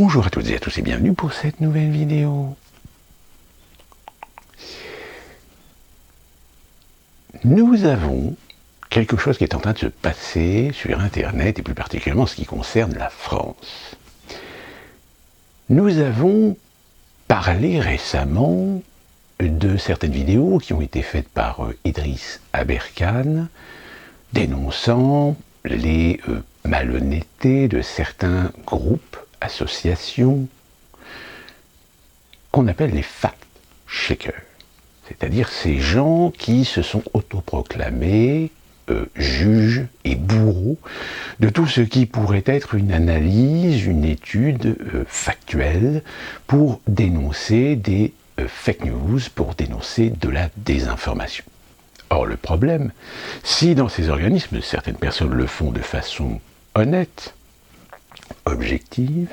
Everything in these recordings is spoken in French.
Bonjour à toutes et à tous et bienvenue pour cette nouvelle vidéo. Nous avons quelque chose qui est en train de se passer sur Internet et plus particulièrement en ce qui concerne la France. Nous avons parlé récemment de certaines vidéos qui ont été faites par Idriss Aberkane dénonçant les malhonnêtetés de certains groupes, associations qu'on appelle les fact-checkers, c'est-à-dire ces gens qui se sont autoproclamés juges et bourreaux de tout ce qui pourrait être une analyse, une étude factuelle pour dénoncer des fake news, pour dénoncer de la désinformation. Or, le problème, si dans ces organismes, certaines personnes le font de façon honnête, objective,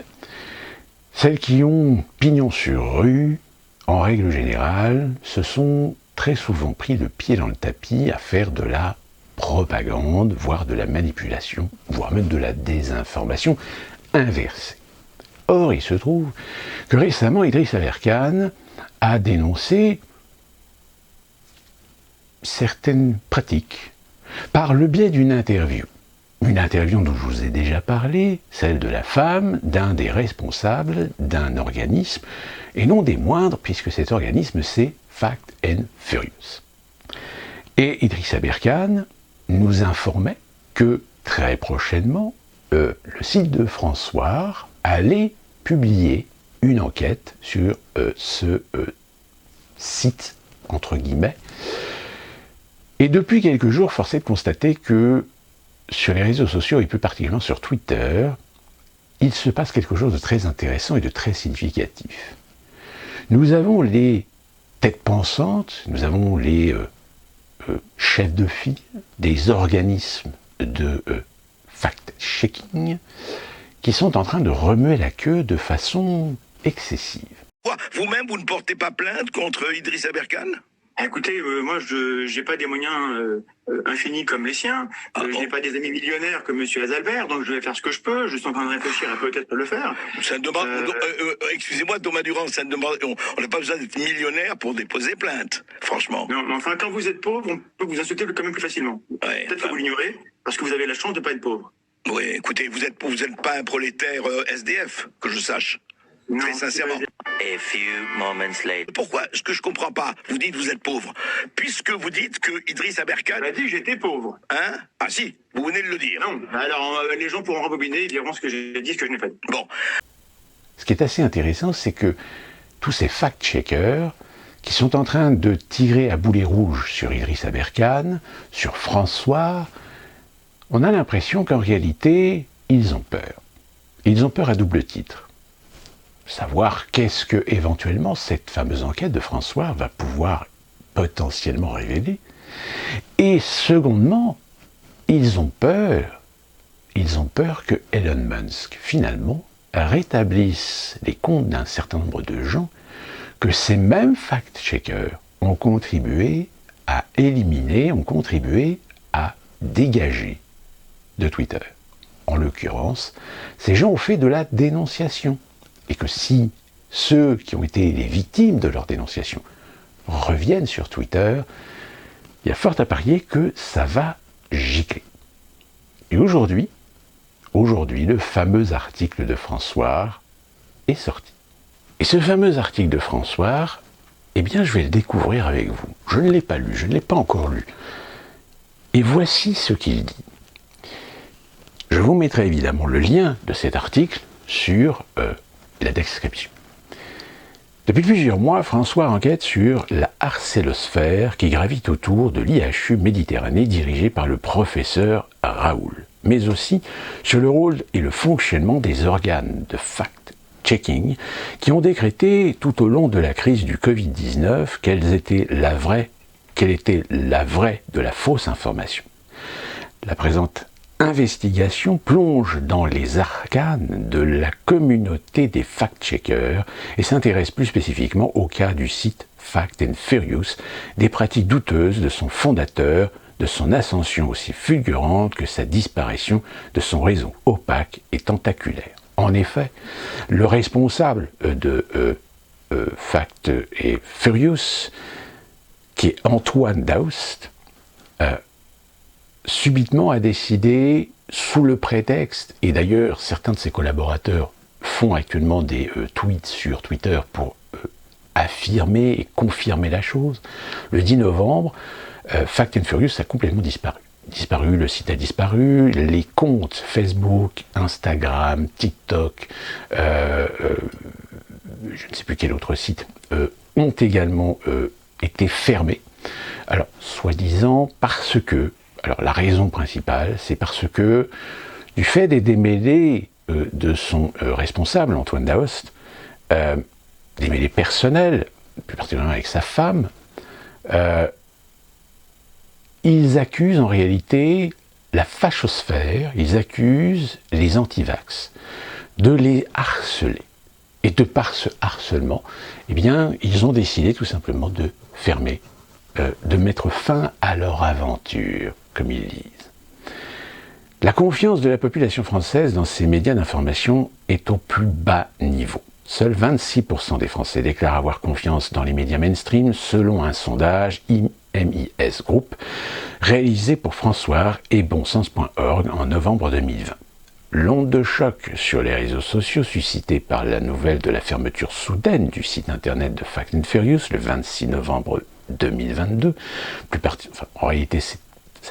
celles qui ont pignon sur rue, en règle générale, se sont très souvent pris le pied dans le tapis à faire de la propagande, voire de la manipulation, voire même de la désinformation inversée. Or, il se trouve que récemment, Idriss Aberkane a dénoncé certaines pratiques par le biais d'une interview. Une interview dont je vous ai déjà parlé, celle de la femme d'un des responsables d'un organisme, et non des moindres, puisque cet organisme c'est Fact and Furious. Et Idriss Aberkane nous informait que très prochainement, le site de François allait publier une enquête sur ce site, entre guillemets. Et depuis quelques jours, force est de constater que sur les réseaux sociaux, et plus particulièrement sur Twitter, il se passe quelque chose de très intéressant et de très significatif. Nous avons les têtes pensantes, nous avons les chefs de file des organismes de fact-checking qui sont en train de remuer la queue de façon excessive. Vous-même, vous ne portez pas plainte contre Idriss Aberkane ? Écoutez, moi, je n'ai pas des moyens infinis comme les siens. Je n'ai pas des amis millionnaires comme Monsieur Azalbert, donc je vais faire ce que je peux. Je suis en train de réfléchir à peut-être le faire. Ça ne demande, excusez-moi, Thomas Durand, ça ne demande, on n'a pas besoin d'être millionnaire pour déposer plainte, franchement. Non, mais enfin, quand vous êtes pauvre, on peut vous insulter quand même plus facilement. Ouais, peut-être que vous l'ignorez, parce que vous avez la chance de ne pas être pauvre. Oui, écoutez, vous êtes pas un prolétaire SDF, que je sache. Non, très sincèrement. A few moments later. Pourquoi? Ce que je comprends pas, vous dites vous êtes pauvre, puisque vous dites que Idriss Aberkane... On a dit que j'étais pauvre. Hein? Ah si, vous venez de le dire. Non, alors les gens pourront rembobiner et diront ce que j'ai dit, ce que je n'ai pas dit. Bon. Ce qui est assez intéressant, c'est que tous ces fact-checkers qui sont en train de tirer à boulet rouge sur Idriss Aberkane, sur François, on a l'impression qu'en réalité, ils ont peur. Ils ont peur à double titre. Savoir qu'est-ce que, éventuellement, cette fameuse enquête de François va pouvoir potentiellement révéler. Et secondement, ils ont peur que Elon Musk, finalement, rétablisse les comptes d'un certain nombre de gens que ces mêmes fact-checkers ont contribué à éliminer, ont contribué à dégager de Twitter. En l'occurrence, ces gens ont fait de la dénonciation. Et que si ceux qui ont été les victimes de leur dénonciation reviennent sur Twitter, il y a fort à parier que ça va gicler. Et aujourd'hui, le fameux article de François est sorti. Et ce fameux article de François, eh bien, je vais le découvrir avec vous. Je ne l'ai pas lu, je ne l'ai pas encore lu. Et voici ce qu'il dit. Je vous mettrai évidemment le lien de cet article sur la description. Depuis plusieurs mois, François enquête sur la harcélosphère qui gravite autour de l'IHU Méditerranée dirigée par le professeur Raoul, mais aussi sur le rôle et le fonctionnement des organes de fact-checking qui ont décrété tout au long de la crise du Covid-19 quelle était la vraie de la fausse information. La présente investigation plonge dans les arcanes de la communauté des fact-checkers et s'intéresse plus spécifiquement au cas du site Fact and Furious, des pratiques douteuses de son fondateur, de son ascension aussi fulgurante que sa disparition de son réseau opaque et tentaculaire. En effet, le responsable de Fact et Furious, qui est Antoine Daoust, subitement a décidé, sous le prétexte, et d'ailleurs certains de ses collaborateurs font actuellement des tweets sur Twitter pour affirmer et confirmer la chose, le 10 novembre, Fact and Furious a complètement disparu. Le site a disparu, les comptes Facebook, Instagram, TikTok, je ne sais plus quel autre site, ont également été fermés. Alors, soi-disant parce que, alors la raison principale, c'est parce que, du fait des démêlés de son responsable, Antoine Daoust, démêlés personnels, plus particulièrement avec sa femme, ils accusent en réalité la fachosphère, ils accusent les antivax de les harceler. Et de par ce harcèlement, eh bien, ils ont décidé tout simplement de fermer, de mettre fin à leur aventure, comme ils disent. La confiance de la population française dans ces médias d'information est au plus bas niveau. Seuls 26% des Français déclarent avoir confiance dans les médias mainstream, selon un sondage MIS Group, réalisé pour François et bonsens.org en novembre 2020. L'onde de choc sur les réseaux sociaux suscitée par la nouvelle de la fermeture soudaine du site internet de Fact and Furious le 26 novembre 2022, en réalité ça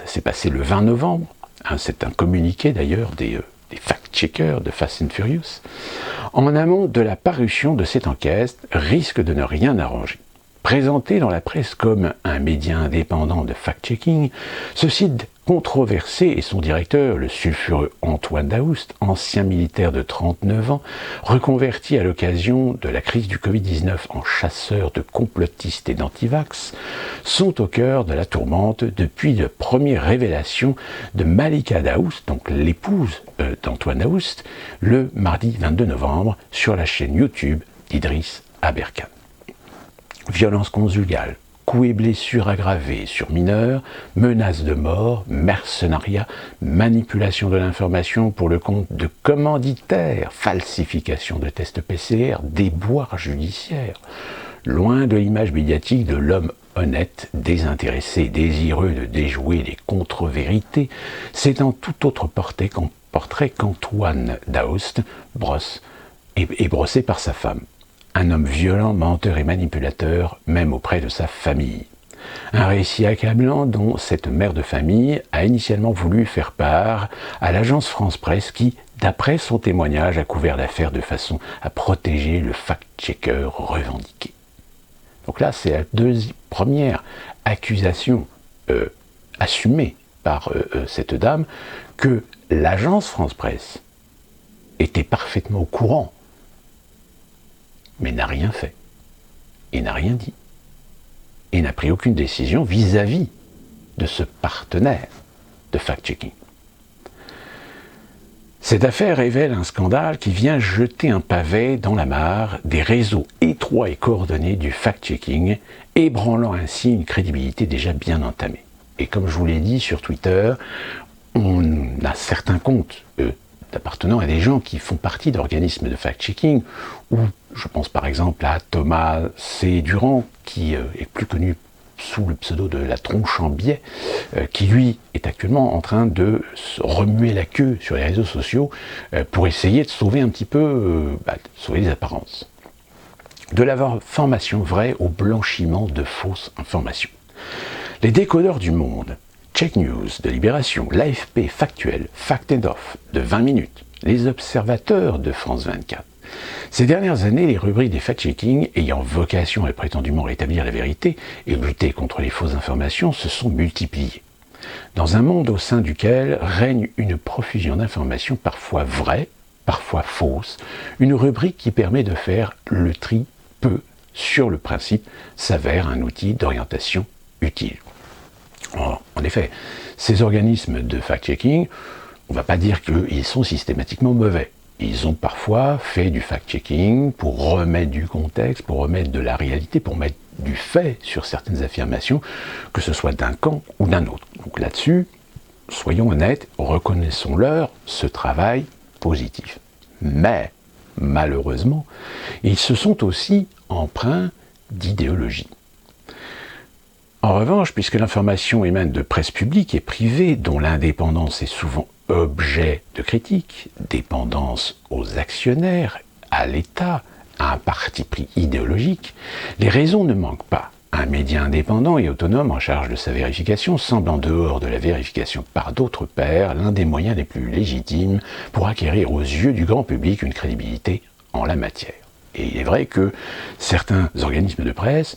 s'est passé le 20 novembre, c'est un communiqué d'ailleurs des fact-checkers de Fast and Furious, en amont de la parution de cette enquête, risque de ne rien arranger. Présenté dans la presse comme un média indépendant de fact-checking, ce site controversé et son directeur, le sulfureux Antoine Daoust, ancien militaire de 39 ans, reconverti à l'occasion de la crise du Covid-19 en chasseur de complotistes et d'antivax, sont au cœur de la tourmente depuis la première révélation de Malika Daoust, donc l'épouse d'Antoine Daoust, le mardi 22 novembre sur la chaîne YouTube d'Idriss Aberkan. Violence conjugale, coups et blessures aggravées sur mineurs, menaces de mort, mercenariat, manipulation de l'information pour le compte de commanditaires, falsification de tests PCR, déboires judiciaires. Loin de l'image médiatique de l'homme honnête, désintéressé, désireux de déjouer les contre-vérités, c'est en tout autre portrait qu'Antoine Daoust est brossé par sa femme. Un homme violent, menteur et manipulateur, même auprès de sa famille. Un récit accablant dont cette mère de famille a initialement voulu faire part à l'agence France Presse qui, d'après son témoignage, a couvert l'affaire de façon à protéger le fact-checker revendiqué. Donc là, c'est la première accusation assumée par cette dame que l'agence France Presse était parfaitement au courant, mais n'a rien fait, et n'a rien dit, et n'a pris aucune décision vis-à-vis de ce partenaire de fact-checking. Cette affaire révèle un scandale qui vient jeter un pavé dans la mare des réseaux étroits et coordonnés du fact-checking, ébranlant ainsi une crédibilité déjà bien entamée. Et comme je vous l'ai dit sur Twitter, on a certains comptes appartenant à des gens qui font partie d'organismes de fact-checking, ou je pense par exemple à Thomas C. Durand, qui est plus connu sous le pseudo de la tronche en biais, qui lui est actuellement en train de remuer la queue sur les réseaux sociaux pour essayer de sauver un petit peu, sauver les apparences. De l'information vraie au blanchiment de fausses informations. Les décodeurs du monde, Check News de Libération, l'AFP Factuel, Fact and Off de 20 minutes, les observateurs de France 24. Ces dernières années, les rubriques des fact-checking ayant vocation à prétendument rétablir la vérité et lutter contre les fausses informations se sont multipliées. Dans un monde au sein duquel règne une profusion d'informations parfois vraies, parfois fausses, une rubrique qui permet de faire le tri peut, sur le principe, s'avère un outil d'orientation utile. En effet, ces organismes de fact-checking, on ne va pas dire qu'ils sont systématiquement mauvais. Ils ont parfois fait du fact-checking pour remettre du contexte, pour remettre de la réalité, pour mettre du fait sur certaines affirmations, que ce soit d'un camp ou d'un autre. Donc là-dessus, soyons honnêtes, reconnaissons-leur ce travail positif. Mais, malheureusement, ils se sont aussi empreints d'idéologie. En revanche, puisque l'information émane de presse publique et privée, dont l'indépendance est souvent objet de critique, dépendance aux actionnaires, à l'État, à un parti pris idéologique, les raisons ne manquent pas. Un média indépendant et autonome en charge de sa vérification semble en dehors de la vérification par d'autres pairs l'un des moyens les plus légitimes pour acquérir aux yeux du grand public une crédibilité en la matière. Et il est vrai que certains organismes de presse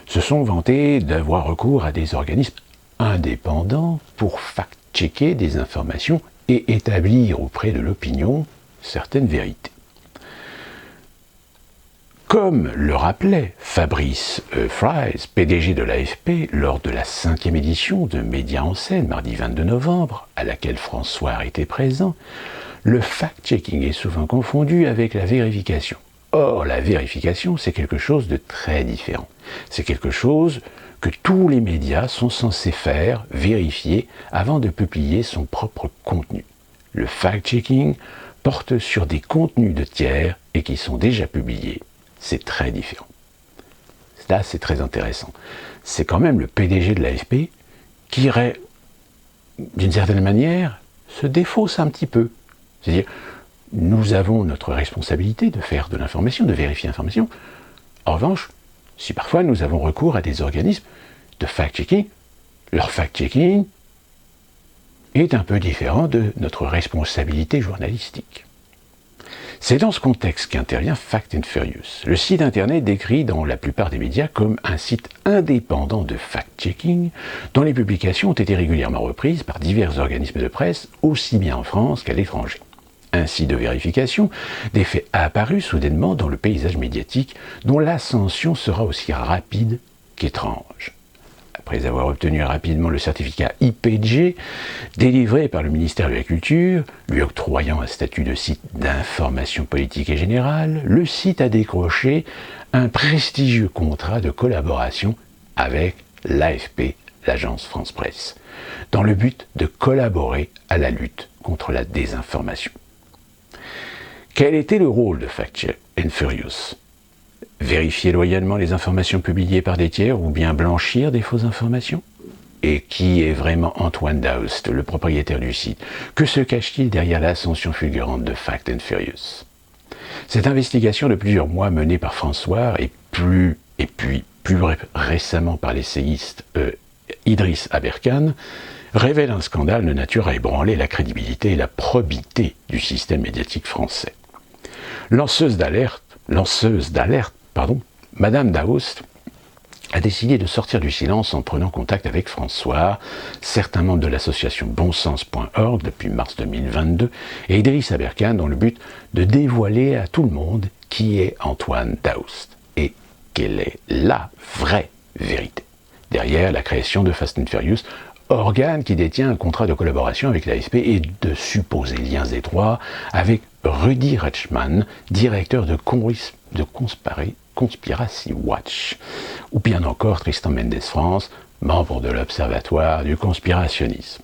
se sont vantés d'avoir recours à des organismes indépendants pour fact-checker des informations et établir auprès de l'opinion certaines vérités. Comme le rappelait Fabrice Fries, PDG de l'AFP, lors de la 5e édition de Médias en scène, mardi 22 novembre, à laquelle François était présent, le fact-checking est souvent confondu avec la vérification. Or, la vérification, c'est quelque chose de très différent. C'est quelque chose que tous les médias sont censés faire, vérifier, avant de publier son propre contenu. Le fact-checking porte sur des contenus de tiers et qui sont déjà publiés. C'est très différent. Là, c'est très intéressant. C'est quand même le PDG de l'AFP qui, d'une certaine manière, se défausse un petit peu. C'est-à-dire, nous avons notre responsabilité de faire de l'information, de vérifier l'information. En revanche, si parfois nous avons recours à des organismes de fact-checking, leur fact-checking est un peu différent de notre responsabilité journalistique. C'est dans ce contexte qu'intervient Fact and Furious, le site internet décrit dans la plupart des médias comme un site indépendant de fact-checking, dont les publications ont été régulièrement reprises par divers organismes de presse, aussi bien en France qu'à l'étranger. Un site de vérification des faits apparus soudainement dans le paysage médiatique, dont l'ascension sera aussi rapide qu'étrange. Après avoir obtenu rapidement le certificat IPG, délivré par le ministère de la Culture, lui octroyant un statut de site d'information politique et générale, le site a décroché un prestigieux contrat de collaboration avec l'AFP, l'agence France Presse, dans le but de collaborer à la lutte contre la désinformation. Quel était le rôle de Fact and Furious ? Vérifier loyalement les informations publiées par des tiers ou bien blanchir des fausses informations ? Et qui est vraiment Antoine Daoust, le propriétaire du site ? Que se cache-t-il derrière l'ascension fulgurante de Fact and Furious ? Cette investigation de plusieurs mois menée par François et puis plus récemment par l'essayiste Idriss Aberkane révèle un scandale de nature à ébranler la crédibilité et la probité du système médiatique français. Lanceuse d'alerte, Madame Daoust a décidé de sortir du silence en prenant contact avec François, certains membres de l'association bonsens.org depuis mars 2022 et Idriss Aberkane dans le but de dévoiler à tout le monde qui est Antoine Daoust et quelle est la vraie vérité derrière la création de Fast and Furious, organe qui détient un contrat de collaboration avec l'AFP et de supposés liens étroits avec Rudy Reichman, directeur de Conspiracy Watch, ou bien encore Tristan Mendes France, membre de l'Observatoire du conspirationnisme.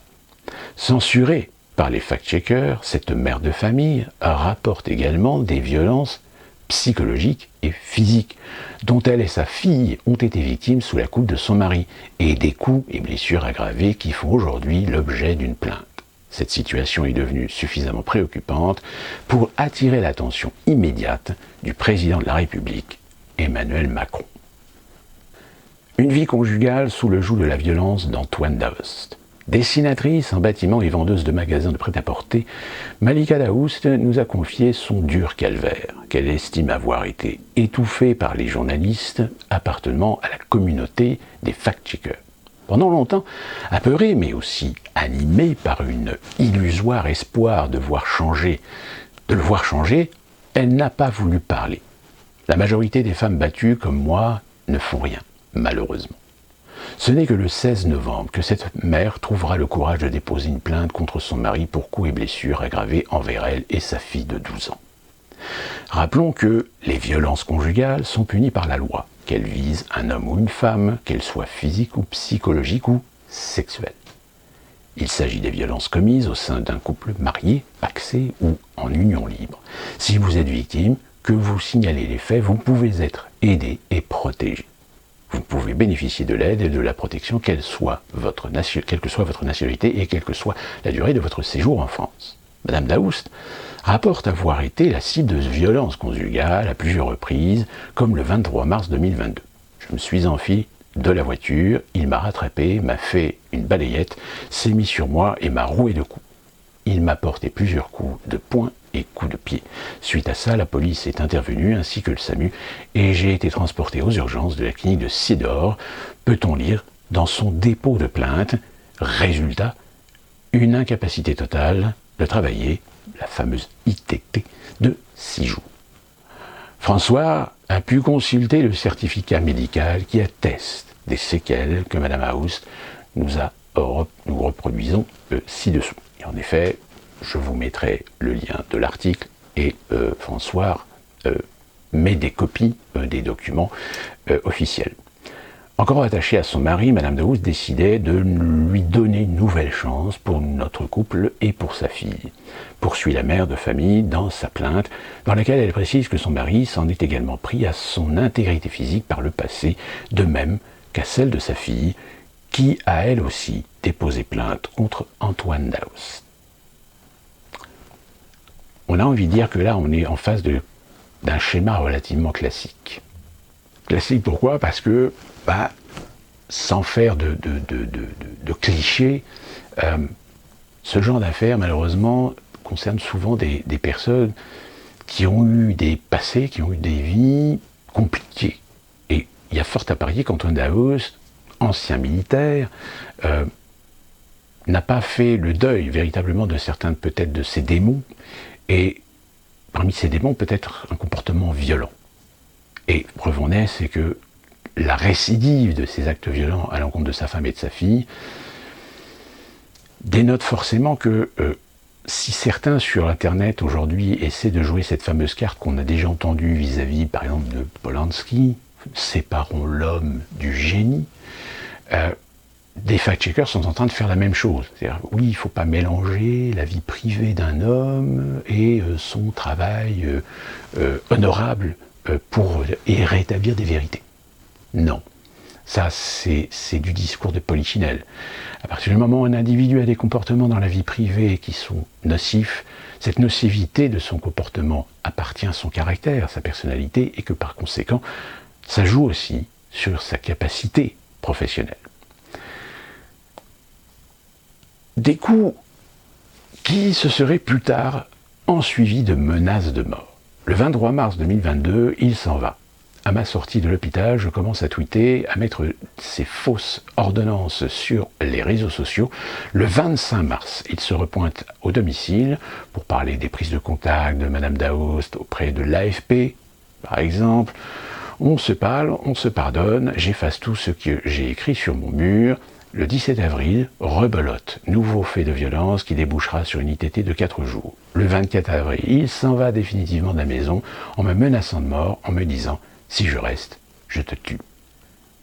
Censurée par les fact-checkers, cette mère de famille rapporte également des violences psychologiques et physiques, dont elle et sa fille ont été victimes sous la coupe de son mari, et des coups et blessures aggravés qui font aujourd'hui l'objet d'une plainte. Cette situation est devenue suffisamment préoccupante pour attirer l'attention immédiate du président de la République, Emmanuel Macron. Une vie conjugale sous le joug de la violence d'Antoine Daoust. Dessinatrice en bâtiment et vendeuse de magasins de prêt-à-porter, Malika Daoust nous a confié son dur calvaire, qu'elle estime avoir été étouffée par les journalistes appartenant à la communauté des fact-checkers. Pendant longtemps, apeurée mais aussi animée par une illusoire espoir de le voir changer, elle n'a pas voulu parler. La majorité des femmes battues comme moi ne font rien, malheureusement. Ce n'est que le 16 novembre que cette mère trouvera le courage de déposer une plainte contre son mari pour coups et blessures aggravés envers elle et sa fille de 12 ans. Rappelons que les violences conjugales sont punies par la loi, qu'elles visent un homme ou une femme, qu'elles soient physiques ou psychologiques ou sexuelles. Il s'agit des violences commises au sein d'un couple marié, pacsé ou en union libre. Si vous êtes victime, que vous signalez les faits, vous pouvez être aidé et protégé. Vous pouvez bénéficier de l'aide et de la protection, quelle que soit votre nationalité et quelle que soit la durée de votre séjour en France. Madame Daoust rapporte avoir été la cible de violences conjugales à plusieurs reprises, comme le 23 mars 2022. Je me suis enfui de la voiture, il m'a rattrapé, m'a fait une balayette, s'est mis sur moi et m'a roué de coups. Il m'a porté plusieurs coups de poing et coups de pied. Suite à ça, la police est intervenue ainsi que le SAMU et j'ai été transporté aux urgences de la clinique de Sidor, peut-on lire dans son dépôt de plainte. Résultat, une incapacité totale de travailler, la fameuse ITT, de 6 jours. François a pu consulter le certificat médical qui atteste des séquelles que Madame Daoust nous reproduisons ci-dessous. Et en effet, je vous mettrai le lien de l'article et François met des copies des documents officiels. Encore attachée à son mari, Madame Daoust décidait de lui donner une nouvelle chance pour notre couple et pour sa fille. Poursuit la mère de famille dans sa plainte, dans laquelle elle précise que son mari s'en est également pris à son intégrité physique par le passé, de même qu'à celle de sa fille, qui a elle aussi déposé plainte contre Antoine Daoust. On a envie de dire que là, on est en face d'un schéma relativement classique. Classique pourquoi ? Parce que, sans faire de clichés, ce genre d'affaires, malheureusement, concerne souvent des personnes qui ont eu des passés, qui ont eu des vies compliquées. Et il y a fort à parier qu'Antoine Daoust, ancien militaire, n'a pas fait le deuil véritablement de certains peut-être de ses démons, et parmi ces démons peut-être un comportement violent. Et preuve en est, c'est que la récidive de ces actes violents à l'encontre de sa femme et de sa fille dénote forcément que si certains sur Internet aujourd'hui essaient de jouer cette fameuse carte qu'on a déjà entendue vis-à-vis par exemple de Polanski, séparons l'homme du génie, des fact-checkers sont en train de faire la même chose. C'est-à-dire, oui, il ne faut pas mélanger la vie privée d'un homme et son travail honorable et rétablir des vérités. Non. Ça, c'est du discours de Polichinelle. À partir du moment où un individu a des comportements dans la vie privée qui sont nocifs, cette nocivité de son comportement appartient à son caractère, à sa personnalité, et que par conséquent, ça joue aussi sur sa capacité professionnelle. Des coups qui se seraient plus tard ensuivis de menaces de mort. Le 23 mars 2022, il s'en va. À ma sortie de l'hôpital, je commence à tweeter, à mettre ces fausses ordonnances sur les réseaux sociaux. Le 25 mars, il se repointe au domicile pour parler des prises de contact de Madame Daoust auprès de l'AFP, par exemple. On se parle, on se pardonne, j'efface tout ce que j'ai écrit sur mon mur. Le 17 avril, rebelote, nouveau fait de violence qui débouchera sur une ITT de 4 jours. Le 24 avril, il s'en va définitivement de la maison en me menaçant de mort, en me disant « Si je reste, je te tue ».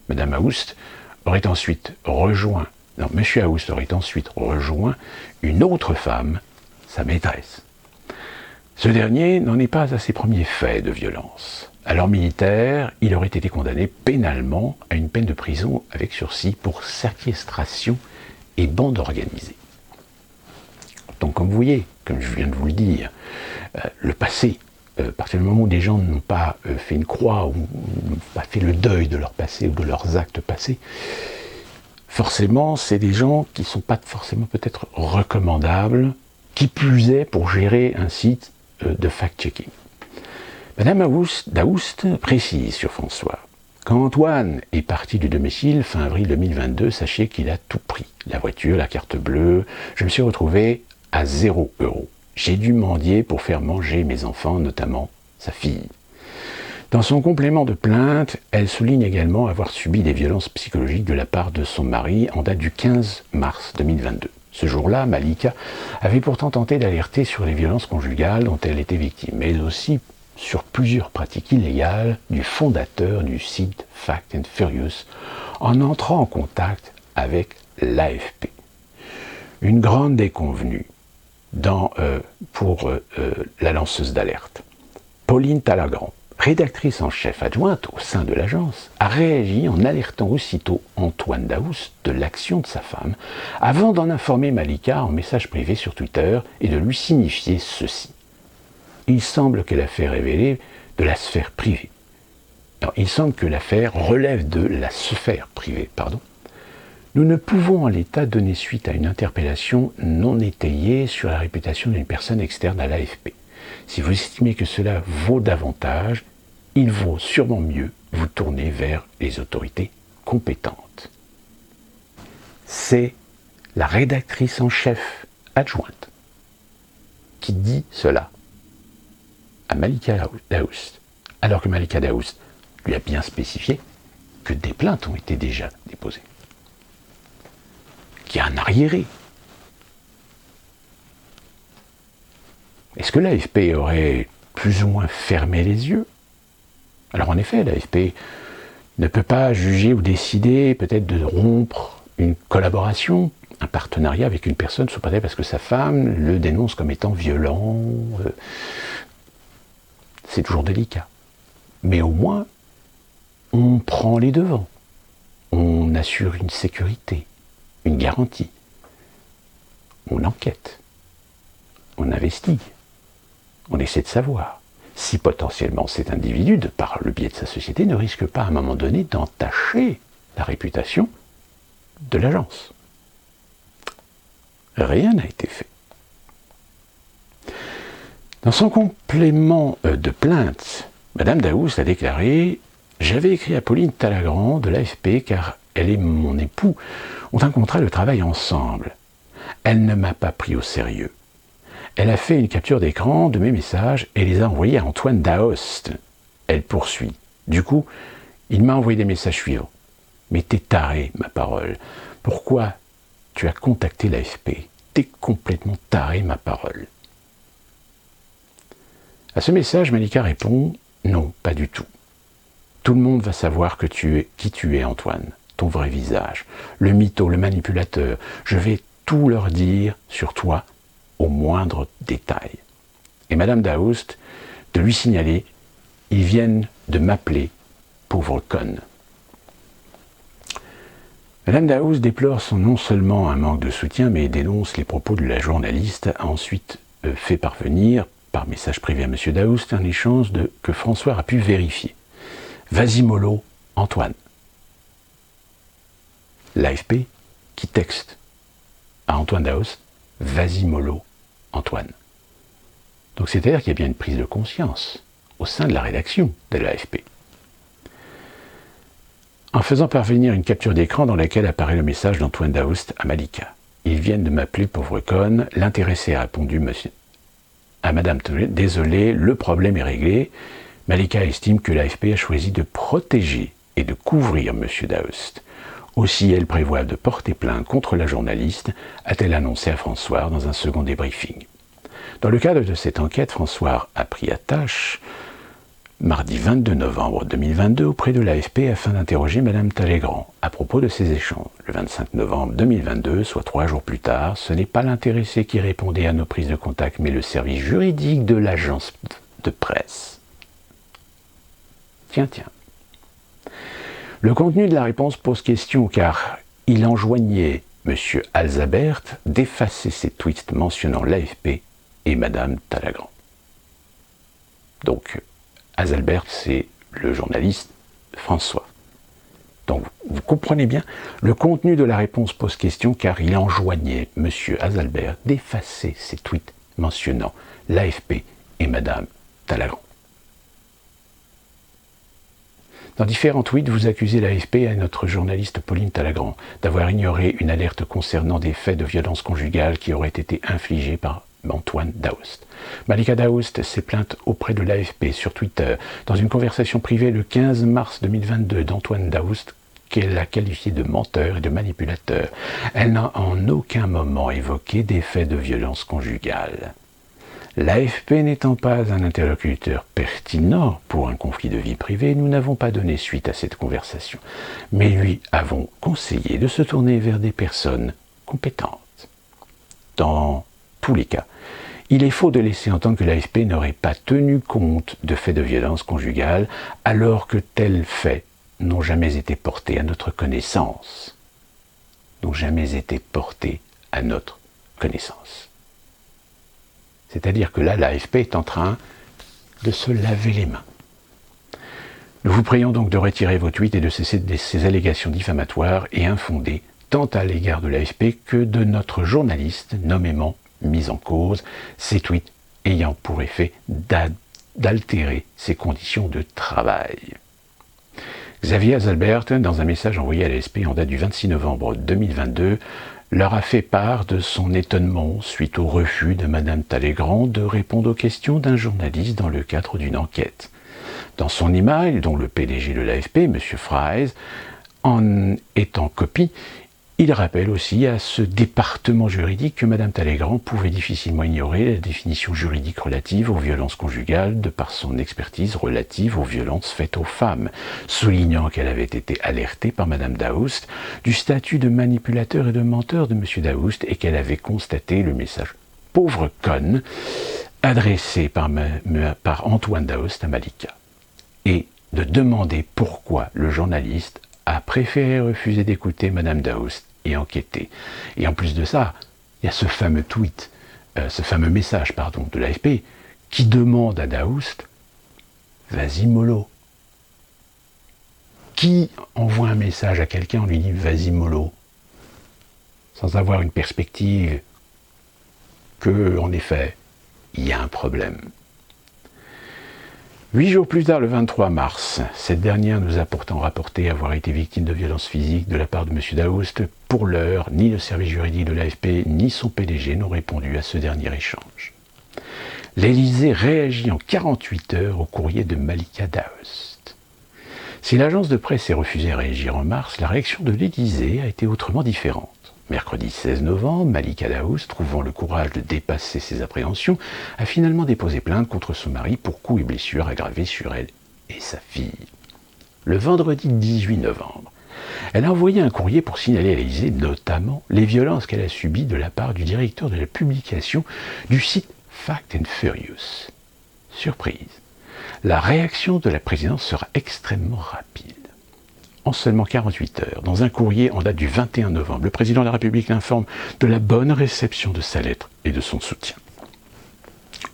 Madame Daoust aurait ensuite rejoint, Monsieur Daoust aurait ensuite rejoint une autre femme, sa maîtresse. Ce dernier n'en est pas à ses premiers faits de violence. Alors militaire, il aurait été condamné pénalement à une peine de prison avec sursis pour séquestration et bande organisée. Donc comme vous voyez, comme je viens de vous le dire, le passé, à partir du moment où des gens n'ont pas fait une croix ou n'ont pas fait le deuil de leur passé ou de leurs actes passés, forcément c'est des gens qui ne sont pas forcément peut-être recommandables, qui plus est pour gérer un site de fact-checking. Madame Daoust précise sur François. Quand Antoine est parti du domicile fin avril 2022, sachez qu'il a tout pris. La voiture, la carte bleue. Je me suis retrouvé à 0 €. J'ai dû mendier pour faire manger mes enfants, notamment sa fille. Dans son complément de plainte, elle souligne également avoir subi des violences psychologiques de la part de son mari en date du 15 mars 2022. Ce jour-là, Malika avait pourtant tenté d'alerter sur les violences conjugales dont elle était victime, mais aussi sur plusieurs pratiques illégales du fondateur du site Fact and Furious en entrant en contact avec l'AFP. une grande déconvenue pour la lanceuse d'alerte. Pauline Talagrand, rédactrice en chef adjointe au sein de l'agence, a réagi en alertant aussitôt Antoine Daoust de l'action de sa femme, avant d'en informer Malika en message privé sur Twitter et de lui signifier ceci. Il semble que l'affaire révélée de la sphère privée. Non, il semble que l'affaire relève de la sphère privée, Nous ne pouvons en l'état donner suite à une interpellation non étayée sur la réputation d'une personne externe à l'AFP. Si vous estimez que cela vaut davantage, il vaut sûrement mieux vous tourner vers les autorités compétentes. C'est la rédactrice en chef adjointe qui dit cela à Malika Daoust, alors que Malika Daoust lui a bien spécifié que des plaintes ont été déjà déposées, qu'il y a un arriéré. Est-ce que l'AFP aurait plus ou moins fermé les yeux? Alors en effet, l'AFP ne peut pas juger ou décider peut-être de rompre une collaboration, un partenariat avec une personne sous prétexte parce que sa femme le dénonce comme étant violent. C'est toujours délicat. Mais au moins, on prend les devants. On assure une sécurité, une garantie. On enquête. On investigue. On essaie de savoir si potentiellement cet individu, par le biais de sa société, ne risque pas à un moment donné d'entacher la réputation de l'agence. Rien n'a été fait. Dans son complément de plainte, Madame Daoust a déclaré « J'avais écrit à Pauline Talagrand de l'AFP car elle et mon époux ont un contrat de travail ensemble. Elle ne m'a pas pris au sérieux. Elle a fait une capture d'écran de mes messages et les a envoyés à Antoine Daoust. Elle poursuit. Du coup, il m'a envoyé des messages suivants. Mais t'es taré, ma parole. Pourquoi tu as contacté l'AFP? T'es complètement taré, ma parole. » À ce message, Malika répond « Non, pas du tout. Tout le monde va savoir qui tu es, Antoine, ton vrai visage. Le mytho, le manipulateur. Je vais tout leur dire sur toi au moindre détail. » Et Madame Daoust de lui signaler « Ils viennent de m'appeler, pauvre conne. » Madame Daoust déplore non seulement un manque de soutien, mais dénonce les propos de la journaliste, a ensuite fait parvenir, par message privé à M. Daoust, un échange que François a pu vérifier. Vas-y mollo, Antoine. L'AFP qui texte à Antoine Daoust, vas-y mollo, Antoine. Donc c'est-à-dire qu'il y a bien une prise de conscience au sein de la rédaction de l'AFP. En faisant parvenir une capture d'écran dans laquelle apparaît le message d'Antoine Daoust à Malika. Ils viennent de m'appeler pauvre conne, l'intéressé a répondu à Madame désolé, le problème est réglé. Malika estime que l'AFP a choisi de protéger et de couvrir M. Daoust. Aussi, elle prévoit de porter plainte contre la journaliste, a-t-elle annoncé à François dans un second débriefing. Dans le cadre de cette enquête, François a pris à tâche, mardi 22 novembre 2022, auprès de l'AFP afin d'interroger Mme Talagrand à propos de ces échanges. Le 25 novembre 2022, soit 3 jours plus tard, ce n'est pas l'intéressé qui répondait à nos prises de contact, mais le service juridique de l'agence de presse. Tiens. Le contenu de la réponse pose question car il enjoignait M. Alzabert d'effacer ses tweets mentionnant l'AFP et Mme Talagrand. Donc, Alzabert, c'est le journaliste François. Donc, vous comprenez bien, le contenu de la réponse pose question car il enjoignait M. Alzabert d'effacer ses tweets mentionnant l'AFP et Mme Talagrand. Dans différents tweets, vous accusez l'AFP et notre journaliste Pauline Talagrand d'avoir ignoré une alerte concernant des faits de violence conjugale qui auraient été infligés par Antoine Daoust. Malika Daoust s'est plainte auprès de l'AFP sur Twitter dans une conversation privée le 15 mars 2022 d'Antoine Daoust qu'elle a qualifié de menteur et de manipulateur. Elle n'a en aucun moment évoqué des faits de violence conjugale. L'AFP n'étant pas un interlocuteur pertinent pour un conflit de vie privée, nous n'avons pas donné suite à cette conversation, mais lui avons conseillé de se tourner vers des personnes compétentes. Dans tous les cas, il est faux de laisser entendre que l'AFP n'aurait pas tenu compte de faits de violence conjugale alors que tels faits n'ont jamais été portés à notre connaissance. N'ont jamais été portés à notre connaissance. C'est-à-dire que là, l'AFP est en train de se laver les mains. Nous vous prions donc de retirer vos tweets et de cesser ces allégations diffamatoires et infondées, tant à l'égard de l'AFP que de notre journaliste nommément mis en cause, ces tweets ayant pour effet d'altérer ses conditions de travail. Xavier Azalbert, dans un message envoyé à l'AFP en date du 26 novembre 2022, leur a fait part de son étonnement suite au refus de Madame Talleyrand de répondre aux questions d'un journaliste dans le cadre d'une enquête. Dans son email, dont le PDG de l'AFP, M. Fries, en est en copie, il rappelle aussi à ce département juridique que Mme Talleyrand pouvait difficilement ignorer la définition juridique relative aux violences conjugales de par son expertise relative aux violences faites aux femmes, soulignant qu'elle avait été alertée par Mme Daoust du statut de manipulateur et de menteur de M. Daoust et qu'elle avait constaté le message « pauvre conne » adressé par Antoine Daoust à Malika, et de demander pourquoi le journaliste a préféré refuser d'écouter Mme Daoust et enquêter. Et en plus de ça, il y a ce fameux tweet, ce fameux message, de l'AFP, qui demande à Daoust « vas-y mollo ». Qui envoie un message à quelqu'un, on lui dit « vas-y mollo », sans avoir une perspective que, en effet, il y a un problème. 8 jours plus tard, le 23 mars, cette dernière nous a pourtant rapporté avoir été victime de violences physiques de la part de M. Daoust. Pour l'heure, ni le service juridique de l'AFP, ni son PDG n'ont répondu à ce dernier échange. L'Élysée réagit en 48 heures au courrier de Malika Daoust. Si l'agence de presse s'est refusée à réagir en mars, la réaction de l'Élysée a été autrement différente. Mercredi 16 novembre, Malika Daoust, trouvant le courage de dépasser ses appréhensions, a finalement déposé plainte contre son mari pour coups et blessures aggravés sur elle et sa fille. Le vendredi 18 novembre, elle a envoyé un courrier pour signaler à l'Élysée notamment les violences qu'elle a subies de la part du directeur de la publication du site Fact and Furious. Surprise, la réaction de la présidence sera extrêmement rapide. En seulement 48 heures, dans un courrier en date du 21 novembre, le président de la République l'informe de la bonne réception de sa lettre et de son soutien.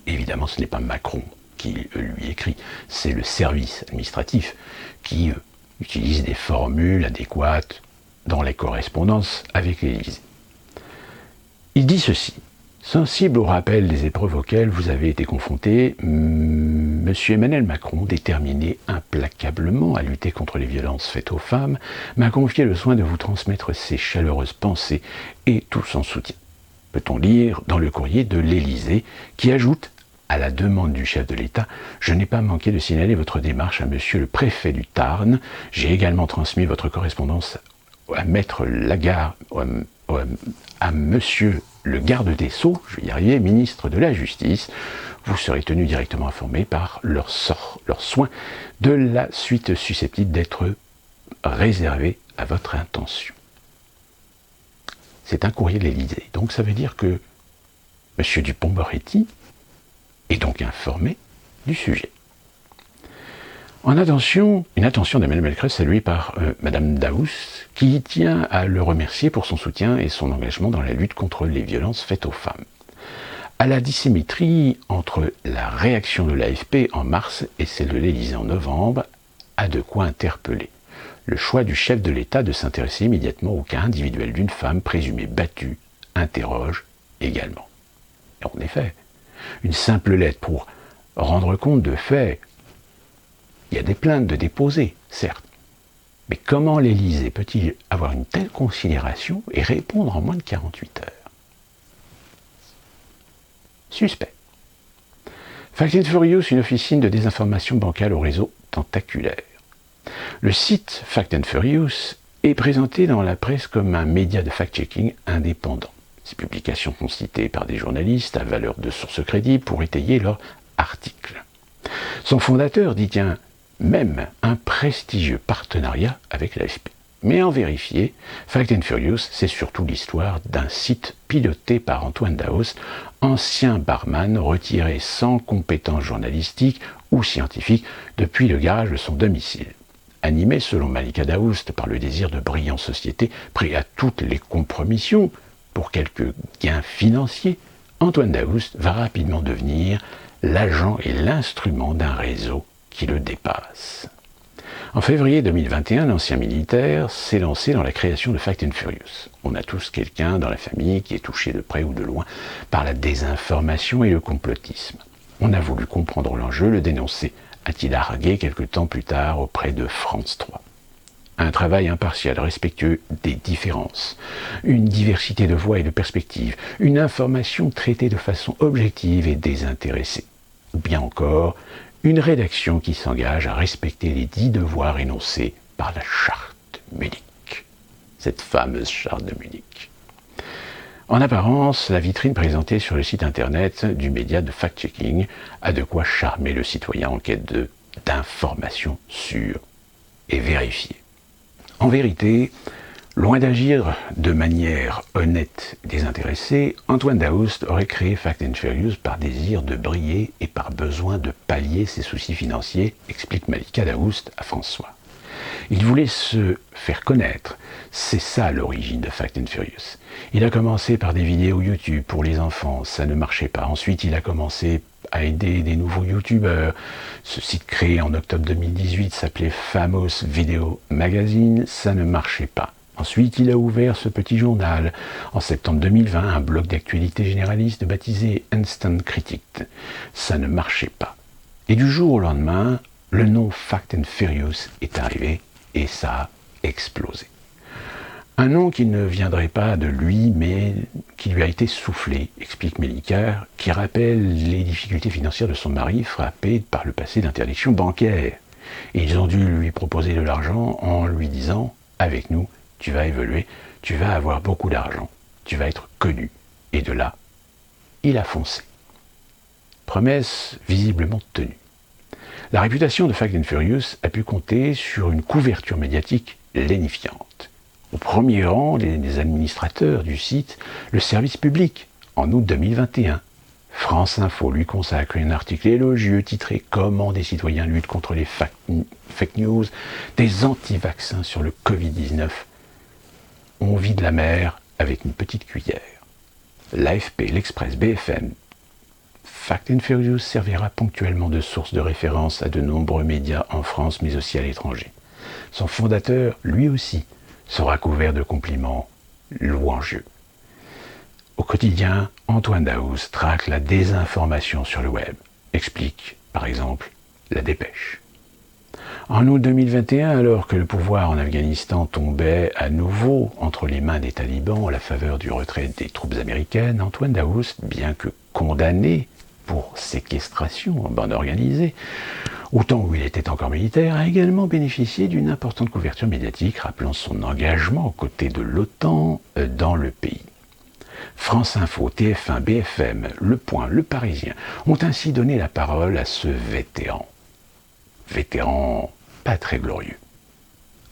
Évidemment, ce n'est pas Macron qui lui écrit, c'est le service administratif qui utilise des formules adéquates dans les correspondances avec l'Élysée. Il dit ceci. Sensible au rappel des épreuves auxquelles vous avez été confrontés, M. Emmanuel Macron, déterminé implacablement à lutter contre les violences faites aux femmes, m'a confié le soin de vous transmettre ses chaleureuses pensées et tout son soutien. Peut-on lire dans le courrier de l'Élysée, qui ajoute, à la demande du chef de l'État, je n'ai pas manqué de signaler votre démarche à M. le préfet du Tarn. J'ai également transmis votre correspondance à Maître Lagarde, à Monsieur le garde des Sceaux, je vais y arriver, ministre de la Justice. Vous serez tenu directement informé par leur soin de la suite susceptible d'être réservée à votre intention. C'est un courrier de l'Élysée. Donc ça veut dire que M. Dupond-Moretti est donc informé du sujet. Une attention d'Emmanuel Macron saluée par Mme Daoust, qui tient à le remercier pour son soutien et son engagement dans la lutte contre les violences faites aux femmes. À la dissymétrie entre la réaction de l'AFP en mars et celle de l'Élysée en novembre, a de quoi interpeller. Le choix du chef de l'État de s'intéresser immédiatement au cas individuel d'une femme présumée battue interroge également. Et en effet, une simple lettre pour rendre compte de faits. Il y a des plaintes de déposer, certes. Mais comment l'Élysée peut-il avoir une telle considération et répondre en moins de 48 heures? Suspect. Fact and Furious, une officine de désinformation bancale au réseau tentaculaire. Le site Fact and Furious est présenté dans la presse comme un média de fact-checking indépendant. Ces publications sont citées par des journalistes à valeur de sources crédibles pour étayer leurs articles. Son fondateur dit même un prestigieux partenariat avec l'AFP. Mais en vérifié, Fact and Furious, c'est surtout l'histoire d'un site piloté par Antoine Daoust, ancien barman retiré sans compétences journalistiques ou scientifiques depuis le garage de son domicile. Animé, selon Malika Daoust, par le désir de briller en société, prêt à toutes les compromissions pour quelques gains financiers, Antoine Daoust va rapidement devenir l'agent et l'instrument d'un réseau qui le dépasse. En février 2021, l'ancien militaire s'est lancé dans la création de Fact and Furious. On a tous quelqu'un dans la famille qui est touché de près ou de loin par la désinformation et le complotisme. On a voulu comprendre l'enjeu, le dénoncer, a-t-il argué quelque temps plus tard auprès de France 3. Un travail impartial, respectueux des différences, une diversité de voix et de perspectives, une information traitée de façon objective et désintéressée. Ou bien encore, une rédaction qui s'engage à respecter les 10 devoirs énoncés par la charte de Munich. Cette fameuse charte de Munich. En apparence, la vitrine présentée sur le site internet du média de fact-checking a de quoi charmer le citoyen en quête d'informations sûres et vérifiées. En vérité, loin d'agir de manière honnête et désintéressée, Antoine Daoust aurait créé Fact and Furious par désir de briller et par besoin de pallier ses soucis financiers, explique Malika Daoust à François. Il voulait se faire connaître, c'est ça l'origine de Fact and Furious. Il a commencé par des vidéos YouTube pour les enfants, ça ne marchait pas. Ensuite, il a commencé à aider des nouveaux youtubeurs. Ce site créé en octobre 2018 s'appelait Famous Video Magazine, ça ne marchait pas. Ensuite, il a ouvert ce petit journal. En septembre 2020, un blog d'actualité généraliste baptisé Instant Critic. Ça ne marchait pas. Et du jour au lendemain, le nom Fact and Furious est arrivé et ça a explosé. Un nom qui ne viendrait pas de lui, mais qui lui a été soufflé, explique Malika, qui rappelle les difficultés financières de son mari frappé par le passé d'interdiction bancaire. Et ils ont dû lui proposer de l'argent en lui disant « Avec nous, tu vas évoluer, tu vas avoir beaucoup d'argent, tu vas être connu. » Et de là, il a foncé. Promesse visiblement tenue. La réputation de Fact and Furious a pu compter sur une couverture médiatique lénifiante. Au premier rang des administrateurs du site, le service public, en août 2021. France Info lui consacre un article élogieux titré « Comment des citoyens luttent contre les fake news, des anti-vaccins sur le Covid-19 ». On vide la mer avec une petite cuillère. L'AFP, l'Express, BFM. Fact and Furious servira ponctuellement de source de référence à de nombreux médias en France mais aussi à l'étranger. Son fondateur, lui aussi, sera couvert de compliments louangeux. Au quotidien, Antoine Daoust traque la désinformation sur le web, explique, par exemple, La Dépêche. En août 2021, alors que le pouvoir en Afghanistan tombait à nouveau entre les mains des talibans à la faveur du retrait des troupes américaines, Antoine Daoust, bien que condamné pour séquestration en bande organisée, au temps où il était encore militaire, a également bénéficié d'une importante couverture médiatique rappelant son engagement aux côtés de l'OTAN dans le pays. France Info, TF1, BFM, Le Point, Le Parisien ont ainsi donné la parole à ce vétéran. Vétéran pas très glorieux.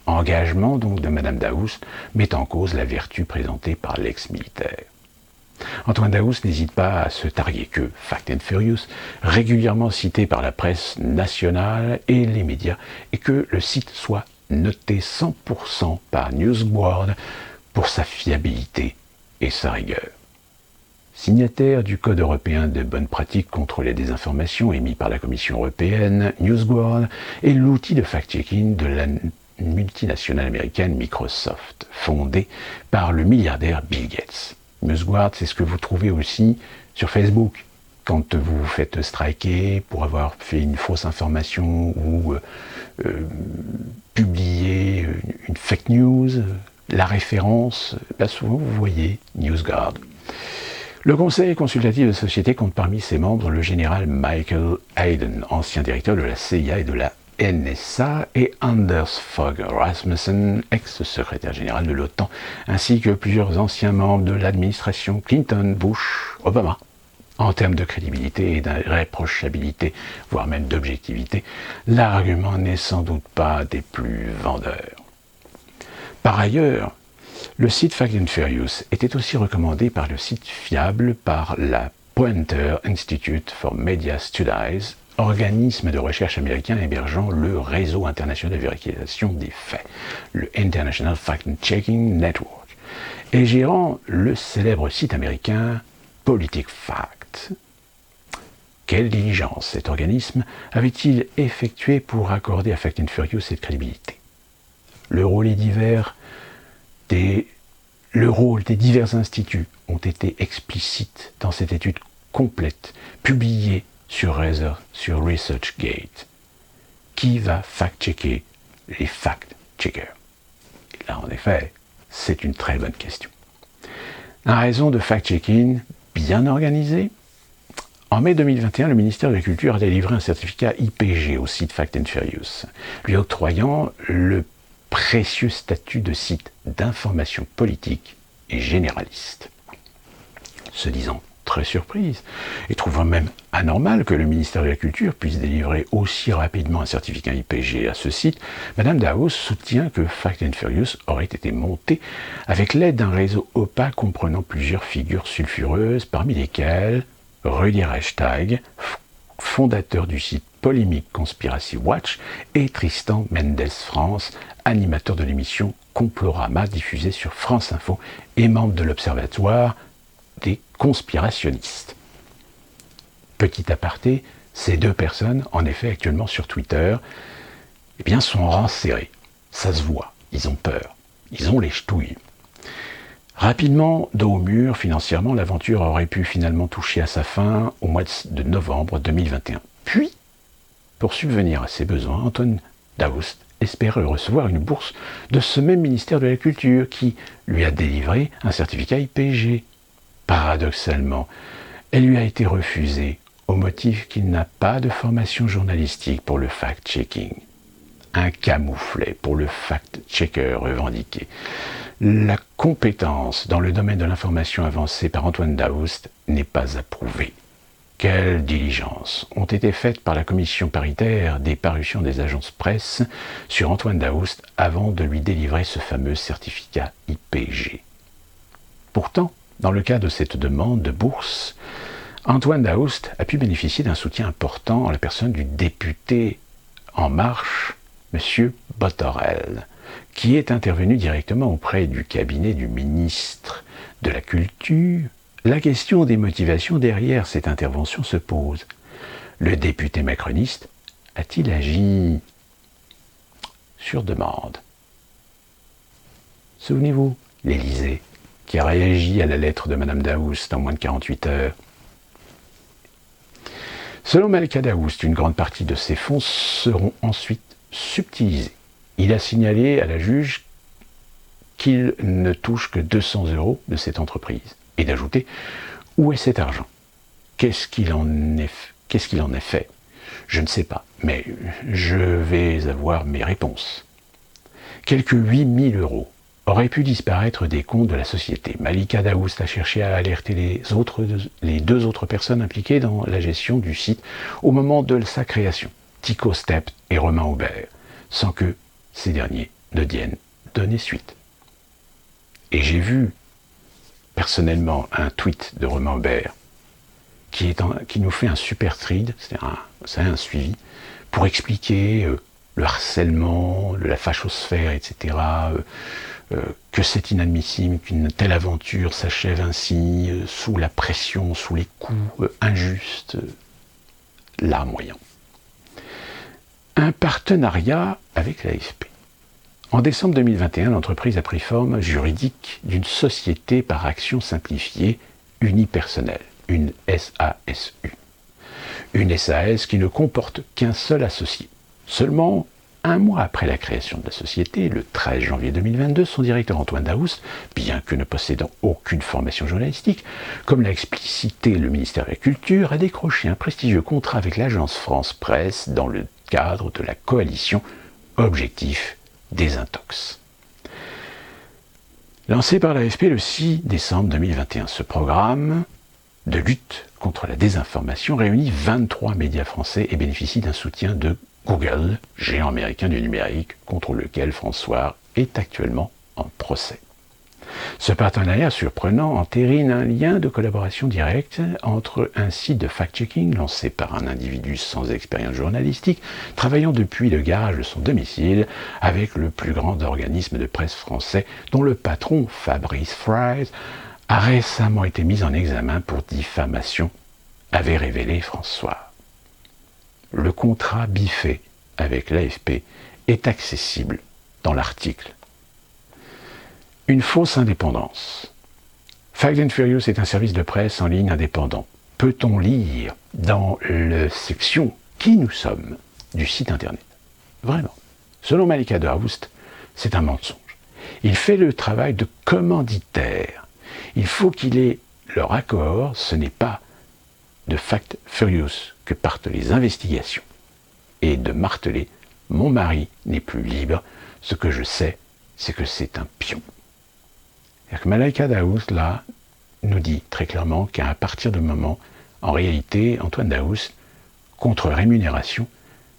Engagement donc de Madame Daoust met en cause la vertu présentée par l'ex-militaire. Antoine Daoust n'hésite pas à se targuer que Fact and Furious, régulièrement cité par la presse nationale et les médias, et que le site soit noté 100% par NewsGuard pour sa fiabilité et sa rigueur. Signataire du Code européen de bonnes pratiques contre les désinformations émis par la Commission européenne, NewsGuard est l'outil de fact-checking de la multinationale américaine Microsoft, fondée par le milliardaire Bill Gates. NewsGuard, c'est ce que vous trouvez aussi sur Facebook, quand vous vous faites striker pour avoir fait une fausse information ou publié une fake news, la référence, là souvent vous voyez NewsGuard. Le conseil consultatif de société compte parmi ses membres le général Michael Hayden, ancien directeur de la CIA et de la NSA, et Anders Fogh Rasmussen, ex-secrétaire général de l'OTAN, ainsi que plusieurs anciens membres de l'administration Clinton, Bush, Obama. En termes de crédibilité et d'irréprochabilité, voire même d'objectivité, l'argument n'est sans doute pas des plus vendeurs. Par ailleurs, le site Fact and Fair Use était aussi recommandé par le site fiable par la Poynter Institute for Media Studies, organisme de recherche américain hébergeant le réseau international de vérification des faits, le International Fact-Checking Network, et gérant le célèbre site américain PolitiFact. Quelle diligence cet organisme avait-il effectué pour accorder à Fact and Fair Use cette crédibilité? Le rôle des divers instituts ont été explicites dans cette étude complète, publiée sur ResearchGate. Qui va fact-checker les fact-checkers? Et là, en effet, c'est une très bonne question. Un réseau de fact-checking bien organisé? En mai 2021, le ministère de la Culture a délivré un certificat IPG au site Fact and Fair Use, lui octroyant le précieux statut de site d'information politique et généraliste. Se disant très surprise, et trouvant même anormal que le ministère de la Culture puisse délivrer aussi rapidement un certificat IPG à ce site, Madame Daous soutient que Fact and Fair Use aurait été monté avec l'aide d'un réseau opaque comprenant plusieurs figures sulfureuses, parmi lesquelles Rudy Reichstag, fondateur du site Polémique Conspiracy Watch, et Tristan Mendes France, animateur de l'émission Complorama diffusée sur France Info et membre de l'Observatoire des conspirationnistes. Petit aparté, ces deux personnes, en effet actuellement sur Twitter, sont en rang serré. Ça se voit, ils ont peur, ils ont les ch'touilles. Rapidement, dos au mur, financièrement, l'aventure aurait pu finalement toucher à sa fin au mois de novembre 2021. Puis, pour subvenir à ses besoins, Antoine Daoust espérait recevoir une bourse de ce même ministère de la Culture qui lui a délivré un certificat IPG. Paradoxalement, elle lui a été refusée au motif qu'il n'a pas de formation journalistique pour le fact-checking. Un camouflet pour le fact-checker revendiqué. La compétence dans le domaine de l'information avancée par Antoine Daoust n'est pas approuvée. Quelles diligences ont été faites par la commission paritaire des parutions des agences presse sur Antoine Daoust avant de lui délivrer ce fameux certificat IPG. Pourtant, dans le cas de cette demande de bourse, Antoine Daoust a pu bénéficier d'un soutien important en la personne du député En Marche, M. Botorel, qui est intervenu directement auprès du cabinet du ministre de la Culture. La question des motivations derrière cette intervention se pose. Le député macroniste a-t-il agi sur demande? Souvenez-vous, l'Élysée, qui a réagi à la lettre de Mme Daoust en moins de 48 heures. Selon Malika Daoust, une grande partie de ces fonds seront ensuite subtilisés. Il a signalé à la juge qu'il ne touche que 200 € de cette entreprise. Et d'ajouter, où est cet argent? Qu'est-ce qu'il en est fait? Je ne sais pas, mais je vais avoir mes réponses. Quelques 8 000 € auraient pu disparaître des comptes de la société. Malika Daoust a cherché à alerter les deux autres personnes impliquées dans la gestion du site au moment de sa création, Tycho Step et Romain Aubert, sans que ces derniers ne viennent donner suite. Et j'ai vu personnellement un tweet de Romain Aubert qui nous fait un super thread, c'est un suivi, pour expliquer le harcèlement, la fachosphère, etc., que c'est inadmissible qu'une telle aventure s'achève ainsi, sous la pression, sous les coups injustes, larmoyants. Un partenariat avec l'AFP. En décembre 2021, l'entreprise a pris forme juridique d'une société par action simplifiée unipersonnelle, une SASU. Une SAS qui ne comporte qu'un seul associé. Seulement un mois après la création de la société, le 13 janvier 2022, son directeur Antoine Daoust, bien que ne possédant aucune formation journalistique, comme l'a explicité le ministère de la Culture, a décroché un prestigieux contrat avec l'agence France Presse dans le cadre de la coalition Objectif Désintox. Lancé par l'AFP le 6 décembre 2021, ce programme de lutte contre la désinformation réunit 23 médias français et bénéficie d'un soutien de Google, géant américain du numérique, contre lequel François est actuellement en procès. Ce partenariat surprenant entérine un lien de collaboration directe entre un site de fact-checking lancé par un individu sans expérience journalistique, travaillant depuis le garage de son domicile avec le plus grand organisme de presse français, dont le patron, Fabrice Fries, a récemment été mis en examen pour diffamation, avait révélé François. Le contrat biffé avec l'AFP est accessible dans l'article. Une fausse indépendance. Fast and Furious est un service de presse en ligne indépendant. Peut-on lire dans la section « Qui nous sommes » du site internet? Vraiment. Selon Malika Daoust, c'est un mensonge. Il fait le travail de commanditaire. Il faut qu'il ait leur accord. Ce n'est pas de Fast Furious que partent les investigations. Et de marteler « Mon mari n'est plus libre. Ce que je sais, c'est que c'est un pion. » Malika Daoust, là, nous dit très clairement qu'à partir du moment, en réalité, Antoine Daoust, contre rémunération,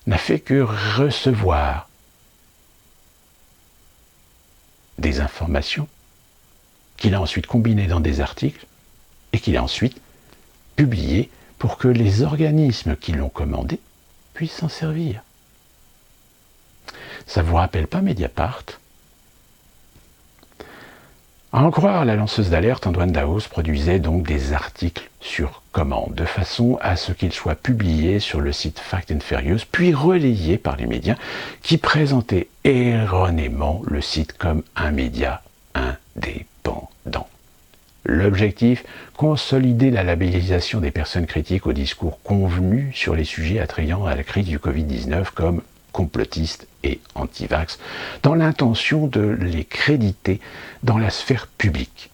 n'a fait que recevoir des informations qu'il a ensuite combinées dans des articles et qu'il a ensuite publiées pour que les organismes qui l'ont commandé puissent s'en servir. Ça ne vous rappelle pas Mediapart ? À en croire la lanceuse d'alerte, Antoine Daoust produisait donc des articles sur commande, de façon à ce qu'ils soient publiés sur le site Fast and Furious, puis relayés par les médias qui présentaient erronément le site comme un média indépendant. L'objectif, consolider la labellisation des personnes critiques au discours convenu sur les sujets attrayant à la crise du Covid-19 comme complotistes et anti-vax, dans l'intention de les créditer dans la sphère publique.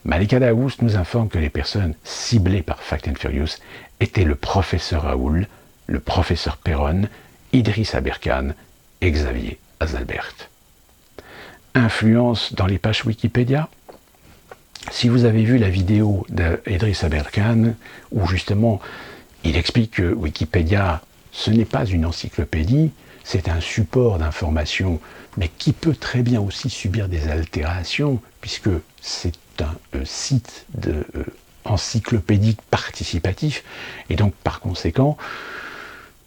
Malika Daoust nous informe que les personnes ciblées par Fast and Furious étaient le professeur Raoul, le professeur Perron, Idriss Aberkane et Xavier Azalbert. Influence dans les pages Wikipédia. Si vous avez vu la vidéo d'Idriss Aberkane, où justement il explique que Wikipédia, ce n'est pas une encyclopédie, c'est un support d'information, mais qui peut très bien aussi subir des altérations, puisque c'est un site encyclopédique participatif, et donc par conséquent,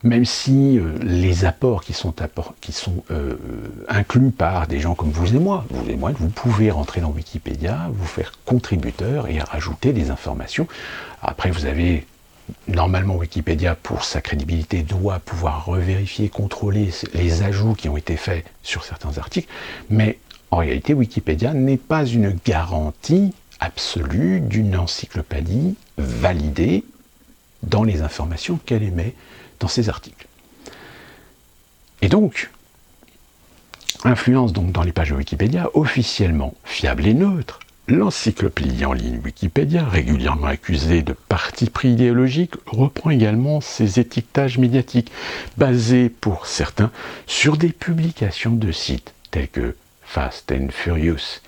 même si les apports qui sont inclus par des gens comme vous et moi, vous pouvez rentrer dans Wikipédia, vous faire contributeur et rajouter des informations. Après, vous avez normalement Wikipédia, pour sa crédibilité, doit pouvoir revérifier, contrôler les ajouts qui ont été faits sur certains articles, mais en réalité, Wikipédia n'est pas une garantie absolue d'une encyclopédie validée dans les informations qu'elle émet dans ses articles. Et donc, influence donc dans les pages de Wikipédia, officiellement fiable et neutre, l'encyclopédie en ligne Wikipédia, régulièrement accusée de parti pris idéologique, reprend également ses étiquetages médiatiques, basés pour certains sur des publications de sites tels que Fast and Furious,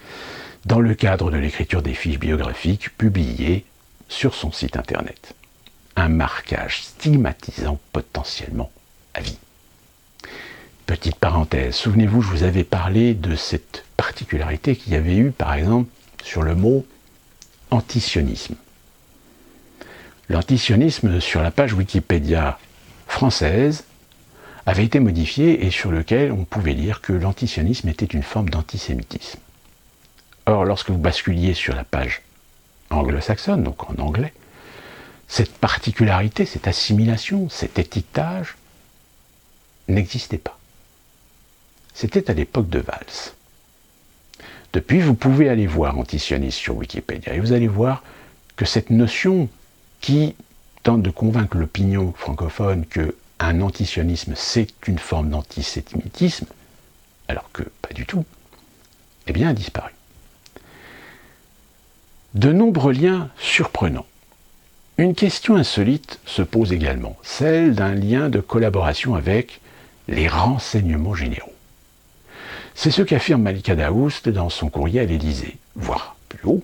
dans le cadre de l'écriture des fiches biographiques publiées sur son site internet. Un marquage stigmatisant potentiellement à vie. Petite parenthèse, souvenez-vous, je vous avais parlé de cette particularité qu'il y avait eu, par exemple, sur le mot antisionisme. L'antisionisme sur la page Wikipédia française avait été modifié et sur lequel on pouvait lire que l'antisionisme était une forme d'antisémitisme. Or, lorsque vous basculiez sur la page anglo-saxonne, donc en anglais, cette particularité, cette assimilation, cet étiquetage n'existait pas. C'était à l'époque de Valls. Depuis, vous pouvez aller voir antisioniste sur Wikipédia et vous allez voir que cette notion qui tente de convaincre l'opinion francophone qu'un antisionisme c'est une forme d'antisémitisme, alors que pas du tout, eh bien a disparu. De nombreux liens surprenants. Une question insolite se pose également, celle d'un lien de collaboration avec les renseignements généraux. C'est ce qu'affirme Malika Daoust dans son courrier à l'Élysée, voire plus haut.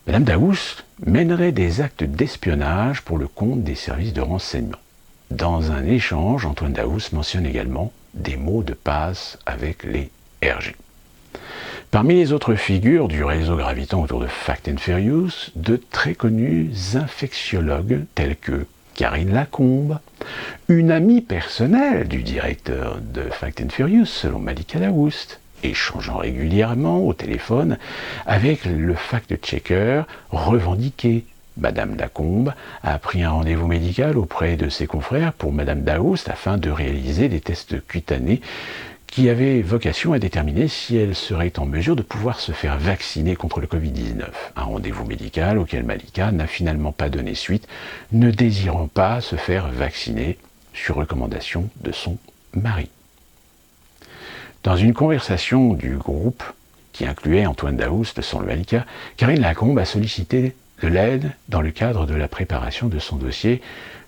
Madame Daoust mènerait des actes d'espionnage pour le compte des services de renseignement. Dans un échange, Antoine Daoust mentionne également des mots de passe avec les RG. Parmi les autres figures du réseau gravitant autour de Fact and Furious, de très connus infectiologues tels que Karine Lacombe, une amie personnelle du directeur de Fact and Furious selon Malika Daoust, échangeant régulièrement au téléphone avec le fact-checker revendiqué. Madame Lacombe a pris un rendez-vous médical auprès de ses confrères pour Madame Daoust afin de réaliser des tests cutanés qui avaient vocation à déterminer si elle serait en mesure de pouvoir se faire vacciner contre le Covid-19. Un rendez-vous médical auquel Malika n'a finalement pas donné suite, ne désirant pas se faire vacciner sur recommandation de son mari. Dans une conversation du groupe qui incluait Antoine Daoust sans le Malika, Karine Lacombe a sollicité de l'aide dans le cadre de la préparation de son dossier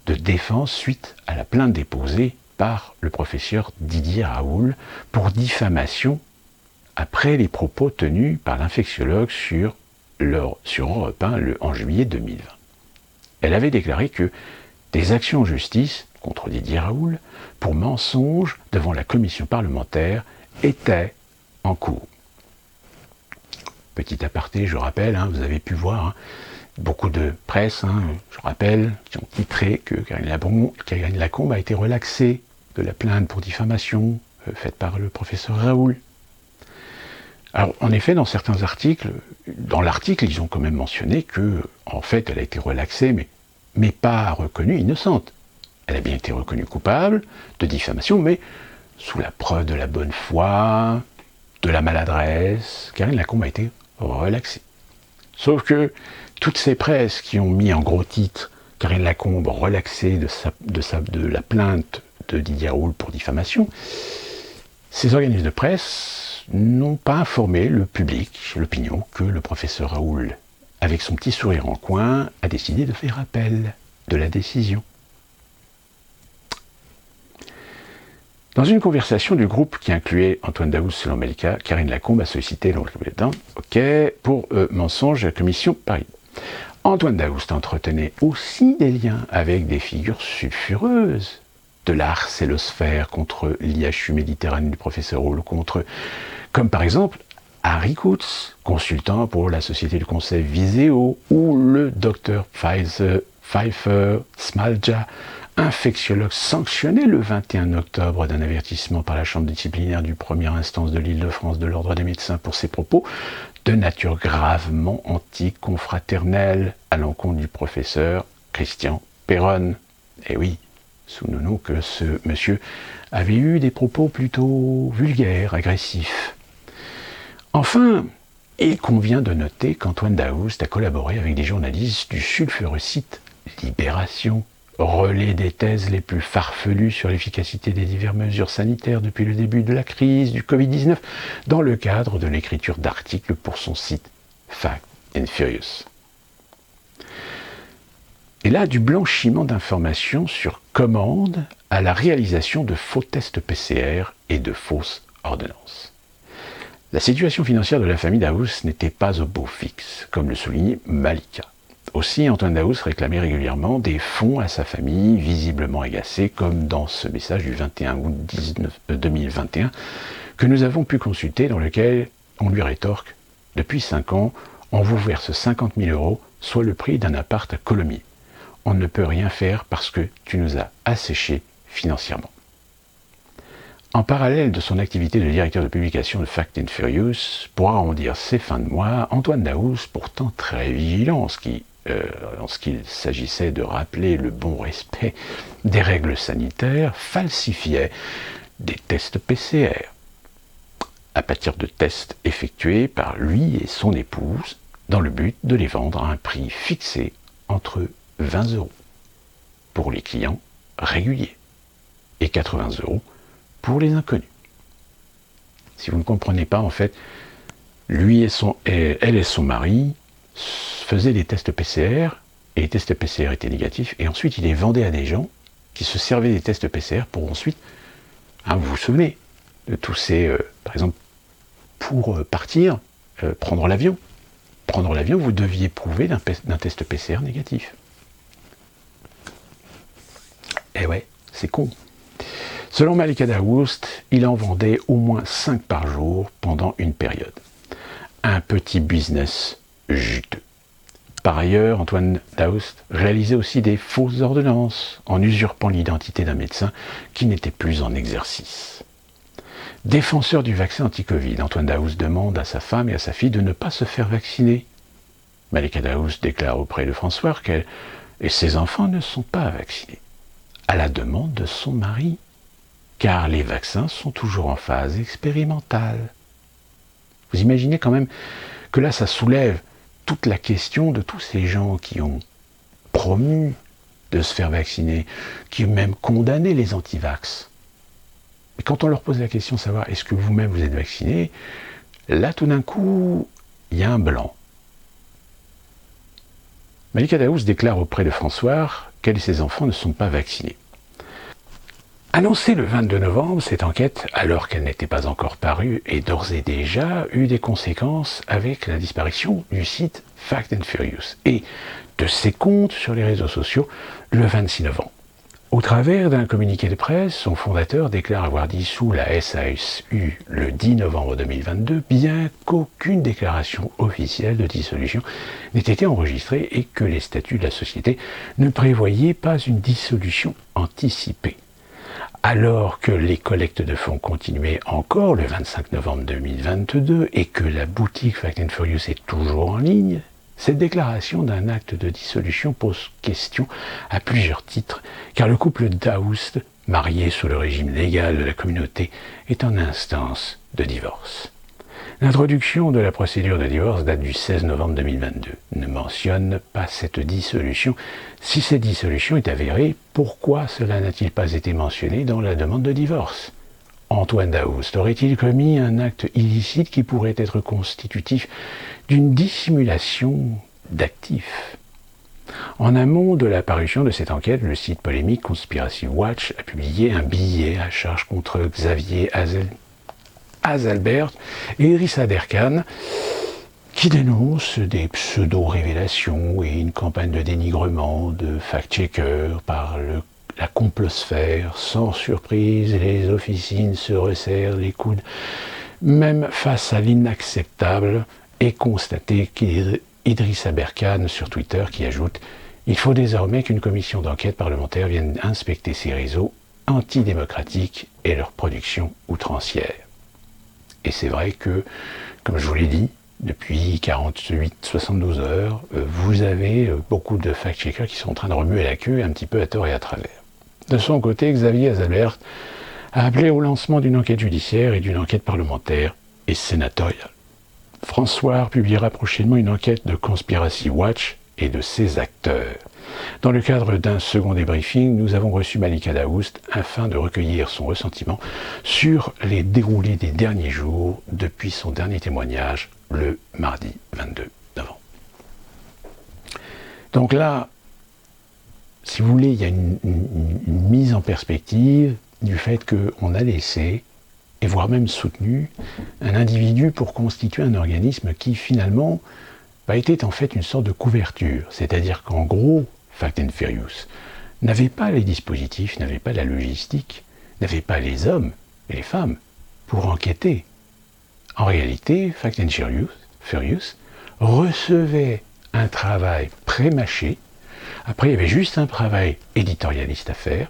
de défense suite à la plainte déposée par le professeur Didier Raoul pour diffamation après les propos tenus par l'infectiologue sur Europe 1 en juillet 2020. Elle avait déclaré que des actions en justice contre Didier Raoul pour mensonge devant la commission parlementaire étaient en cours. Petit aparté, je rappelle, vous avez pu voir beaucoup de presse, je rappelle, qui ont titré que Karine Lacombe a été relaxée de la plainte pour diffamation faite par le professeur Raoul. Alors, en effet, dans certains articles, ils ont quand même mentionné que, en fait, elle a été relaxée, mais pas reconnue innocente. Elle a bien été reconnue coupable de diffamation, mais sous la preuve de la bonne foi, de la maladresse, Karine Lacombe a été relaxée. Sauf que toutes ces presses qui ont mis en gros titre Karine Lacombe relaxée de la plainte de Didier Raoul pour diffamation, ces organismes de presse n'ont pas informé le public, l'opinion, que le professeur Raoul, avec son petit sourire en coin, a décidé de faire appel de la décision. Dans une conversation du groupe qui incluait Antoine Daoust selon Malika, Karine Lacombe a sollicité pour mensonge à la commission Paris. Antoine Daoust entretenait aussi des liens avec des figures sulfureuses de la harcélosphère contre l'IHU Méditerranée du professeur Raoul, comme par exemple Harry Kutz, consultant pour la société de conseil Viséo, ou le docteur Pfeiffer Smalja, infectiologue sanctionné le 21 octobre d'un avertissement par la chambre disciplinaire du première instance de l'Île-de-France de l'Ordre des médecins pour ses propos de nature gravement anticonfraternelle à l'encontre du professeur Christian Perron. Et oui, souvenons-nous que ce monsieur avait eu des propos plutôt vulgaires, agressifs. Enfin, il convient de noter qu'Antoine Daoust a collaboré avec des journalistes du sulfureux site Libération, relais des thèses les plus farfelues sur l'efficacité des diverses mesures sanitaires depuis le début de la crise du Covid-19 dans le cadre de l'écriture d'articles pour son site Fact and Furious. Et là, du blanchiment d'informations sur commande à la réalisation de faux tests PCR et de fausses ordonnances. La situation financière de la famille Daoust n'était pas au beau fixe, comme le soulignait Malika. Aussi, Antoine Daoust réclamait régulièrement des fonds à sa famille, visiblement agacée, comme dans ce message du 21 août 2021, que nous avons pu consulter, dans lequel on lui rétorque « Depuis 5 ans, on vous verse 50 000 €, soit le prix d'un appart à Colomiers. On ne peut rien faire parce que tu nous as asséchés financièrement. » En parallèle de son activité de directeur de publication de Fact and Furious, pour arrondir ses fins de mois, Antoine Daoust, pourtant très vigilant en ce qu'il s'agissait de rappeler le bon respect des règles sanitaires, falsifiait des tests PCR à partir de tests effectués par lui et son épouse dans le but de les vendre à un prix fixé entre 20 € pour les clients réguliers et 80 € pour les inconnus. Si vous ne comprenez pas, en fait, elle et son mari faisaient des tests PCR, et les tests PCR étaient négatifs, et ensuite ils les vendaient à des gens qui se servaient des tests PCR pour ensuite, vous vous souvenez de tous ces, par exemple, pour partir, prendre l'avion. Prendre l'avion, vous deviez prouver d'un test PCR négatif. Eh ouais, c'est con. Selon Malika Daoust, il en vendait au moins 5 par jour pendant une période. un petit business juteux. Par ailleurs, Antoine Daoust réalisait aussi des fausses ordonnances en usurpant l'identité d'un médecin qui n'était plus en exercice. Défenseur du vaccin anti-Covid, Antoine Daoust demande à sa femme et à sa fille de ne pas se faire vacciner. Malika Daoust déclare auprès de François qu'elle et ses enfants ne sont pas vaccinés, à la demande de son mari, car les vaccins sont toujours en phase expérimentale. Vous imaginez quand même que là, ça soulève toute la question de tous ces gens qui ont promu de se faire vacciner, qui ont même condamné les anti-vax. Et quand on leur pose la question de savoir est-ce que vous-même vous êtes vacciné, là tout d'un coup, il y a un blanc. Malika Daoust déclare auprès de François qu'elle et ses enfants ne sont pas vaccinés. Annoncée le 22 novembre, cette enquête, alors qu'elle n'était pas encore parue, et d'ores et déjà eu des conséquences avec la disparition du site Fact and Furious et de ses comptes sur les réseaux sociaux le 26 novembre. Au travers d'un communiqué de presse, son fondateur déclare avoir dissous la SASU le 10 novembre 2022, bien qu'aucune déclaration officielle de dissolution n'ait été enregistrée et que les statuts de la société ne prévoyaient pas une dissolution anticipée. Alors que les collectes de fonds continuaient encore le 25 novembre 2022 et que la boutique Fact and Furious est toujours en ligne, cette déclaration d'un acte de dissolution pose question à plusieurs titres, car le couple Daoust, marié sous le régime légal de la communauté, est en instance de divorce. L'introduction de la procédure de divorce date du 16 novembre 2022. Ne mentionne pas cette dissolution. Si cette dissolution est avérée, pourquoi cela n'a-t-il pas été mentionné dans la demande de divorce ? Antoine Daoust aurait-il commis un acte illicite qui pourrait être constitutif d'une dissimulation d'actifs ? En amont de la parution de cette enquête, le site polémique Conspiracy Watch a publié un billet à charge contre Xavier Azalbert et Idriss Aberkane qui dénoncent des pseudo-révélations et une campagne de dénigrement de fact-checkers par la complosphère. Sans surprise, les officines se resserrent les coudes, même face à l'inacceptable, et constater qu'Idriss Aberkane sur Twitter qui ajoute « Il faut désormais qu'une commission d'enquête parlementaire vienne inspecter ces réseaux antidémocratiques et leur production outrancière ». Et c'est vrai que, comme je vous l'ai dit, depuis 48-72 heures, vous avez beaucoup de fact-checkers qui sont en train de remuer la queue un petit peu à tort et à travers. De son côté, Xavier Azalbert a appelé au lancement d'une enquête judiciaire et d'une enquête parlementaire et sénatoriale. François publiera prochainement une enquête de Conspiracy Watch et de ses acteurs. Dans le cadre d'un second débriefing, nous avons reçu Malika Daoust afin de recueillir son ressentiment sur les déroulés des derniers jours depuis son dernier témoignage le mardi 22 novembre. Donc là, si vous voulez, il y a une mise en perspective du fait qu'on a laissé, et voire même soutenu, un individu pour constituer un organisme qui finalement était en fait une sorte de couverture. C'est-à-dire qu'en gros, Fact and Furious n'avait pas les dispositifs, n'avait pas la logistique, n'avait pas les hommes et les femmes pour enquêter. En réalité, Fact and Furious recevait un travail pré-mâché. Après, il y avait juste un travail éditorialiste à faire,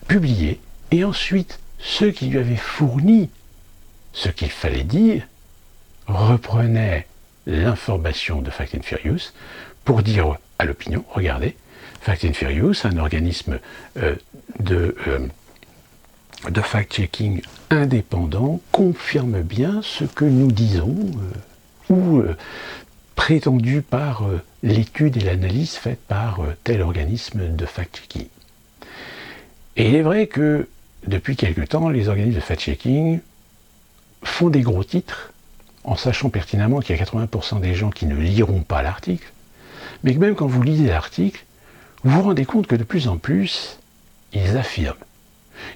publié, et ensuite, ceux qui lui avaient fourni ce qu'il fallait dire reprenaient l'information de Fact and Furious pour dire à l'opinion, regardez, Fact and Furious, un organisme de fact-checking indépendant, confirme bien ce que nous disons, prétendu par l'étude et l'analyse faite par tel organisme de fact-checking. Et il est vrai que depuis quelque temps, les organismes de fact-checking font des gros titres, en sachant pertinemment qu'il y a 80% des gens qui ne liront pas l'article, mais que même quand vous lisez l'article, vous vous rendez compte que de plus en plus, ils affirment.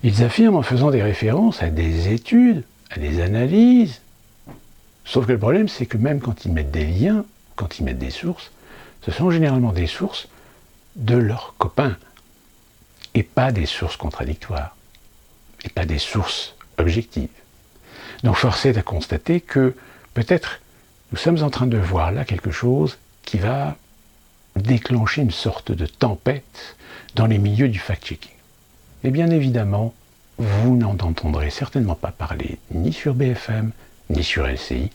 Ils affirment en faisant des références à des études, à des analyses. Sauf que le problème, c'est que même quand ils mettent des liens, quand ils mettent des sources, ce sont généralement des sources de leurs copains, et pas des sources contradictoires, et pas des sources objectives. Donc force est à constater que peut-être Nous sommes en train de voir là quelque chose qui va déclencher une sorte de tempête dans les milieux du fact-checking. Et bien évidemment, vous n'en entendrez certainement pas parler ni sur BFM, ni sur LCI,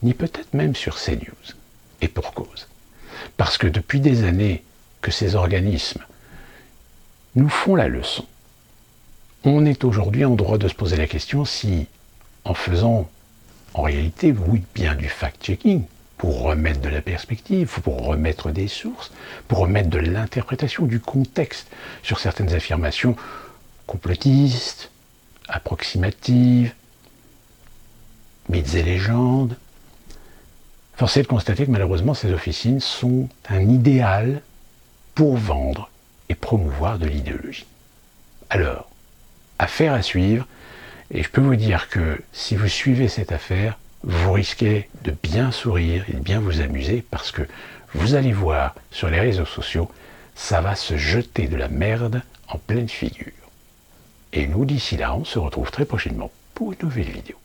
ni peut-être même sur CNews. Et pour cause. Parce que depuis des années que ces organismes nous font la leçon, on est aujourd'hui en droit de se poser la question si, en faisant en réalité, oui, bien du fact-checking, pour remettre de la perspective, pour remettre des sources, pour remettre de l'interprétation, du contexte sur certaines affirmations complotistes, approximatives, mythes et légendes. Force est de constater que malheureusement ces officines sont un idéal pour vendre et promouvoir de l'idéologie. Alors, affaire à suivre, et je peux vous dire que si vous suivez cette affaire, vous risquez de bien sourire et de bien vous amuser parce que vous allez voir sur les réseaux sociaux, ça va se jeter de la merde en pleine figure. Et nous, d'ici là, on se retrouve très prochainement pour une nouvelle vidéo.